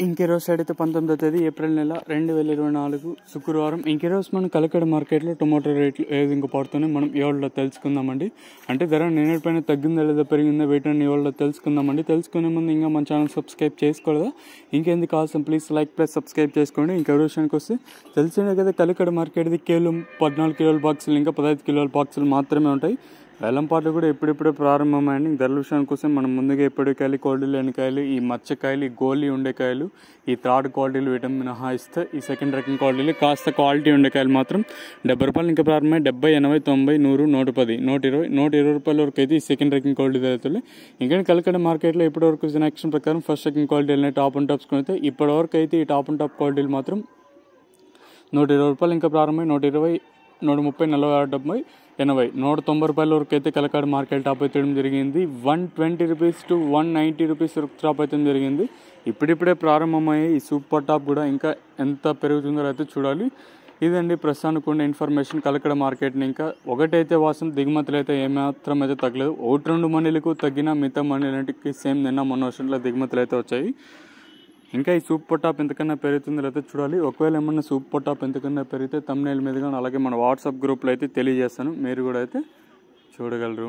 ఇంకెరోజు side అయితే 19వ తేదీ April నెల 2024 శుక్రవారం. ఇంకెరోజు మనం కలకడ మార్కెట్లో టొమాటో రేట్లు ఏ విధంగా పడుతున్నాయి మనం ఈ వాళ్ళలో తెలుసుకుందామండి. అంటే ధర నిన్నటిపైన తగ్గిందా లేదా పెరిగిందా వీటిని ఈ వాళ్ళలో తెలుసుకుందామండి. తెలుసుకునే ముందు ఇంకా మన ఛానల్ సబ్స్క్రైబ్ చేసుకోలేదా, ఇంకేంది కావాల్సిన ప్లీజ్ లైక్ ప్లస్ సబ్స్క్రైబ్ చేసుకోండి. ఇంకా విషయానికి వస్తే తెలిసిందే కదా, కలకడ మార్కెట్ది కేవలం 14 కిలోల బాక్సులు ఇంకా 15 కిలోల బాక్సులు మాత్రమే ఉంటాయి. వేలంపాట్లు కూడా ఇప్పుడిప్పుడే ప్రారంభమైంది. ధరల విషయానికి కోసం మనం ముందుగా ఎప్పటికాయలు, కోల్డ్ లేని కాయలు, ఈ మచ్చకాయలు, ఈ గోలీ ఉండే కాయలు, ఈ థర్డ్ క్వాలిటీలు వీటిని మినహాయిస్తే ఈ సెకండ్ రకం క్వాలిటీలు కాస్త క్వాలిటీ ఉండే కాయలు మాత్రం 70 రూపాయలు ఇంకా ప్రారంభమై 70, 80, 90, 100, 110, 120 రూపాయల వరకు అయితే ఈ సెకండ్ రకం క్వాలిటీ ధరలు. ఇంకా కలకడ మార్కెట్లో ఇప్పటివరకు వచ్చిన యాక్షన్ ప్రకారం ఫస్ట్ రకం క్వాలిటీ వెళ్ళిన టాప్ అండ్ టాప్స్ అయితే ఇప్పటివరకు అయితే ఈ టాప్ అండ్ టాప్ క్వాలిటీలు మాత్రం 120 రూపాయలు ఇంకా ప్రారంభమై 120, 130, 40, 70, 80, 190 రూపాయల వరకు అయితే కలకడ మార్కెట్ టాప్ అయితే జరిగింది. 120 రూపీస్ టు 190 రూపీస్ వరకు టాప్ అయితే జరిగింది. ఇప్పుడిప్పుడే ప్రారంభమయ్యే ఈ సూపర్ టాప్ కూడా ఇంకా ఎంత పెరుగుతుందో అయితే చూడాలి. ఇదండి ప్రస్తుతానికి ఉన్న ఇన్ఫర్మేషన్ కలకడ మార్కెట్ని. ఇంకా ఒకటైతే వాసం దిగుమతులు అయితే ఏమాత్రం అయితే తగ్గలేదు. 1-2 మండీలకు తగ్గిన మిగతా మండీలన్నింటికి సేమ్ నిన్న మొన్న వర్షంలో దిగుమతులు అయితే వచ్చాయి. ఇంకా ఈ సూపర్ టాప్ ఎంతకన్నా పెరుగుతుందో అయితే చూడాలి. ఒకవేళ ఏమన్నా సూపర్ టాప్ ఎంతకన్నా పెరిగితే థంబ్నెయిల్ మీద కానీ అలాగే మన వాట్సాప్ గ్రూప్లో అయితే తెలియజేస్తాను, మీరు కూడా అయితే చూడగలరు.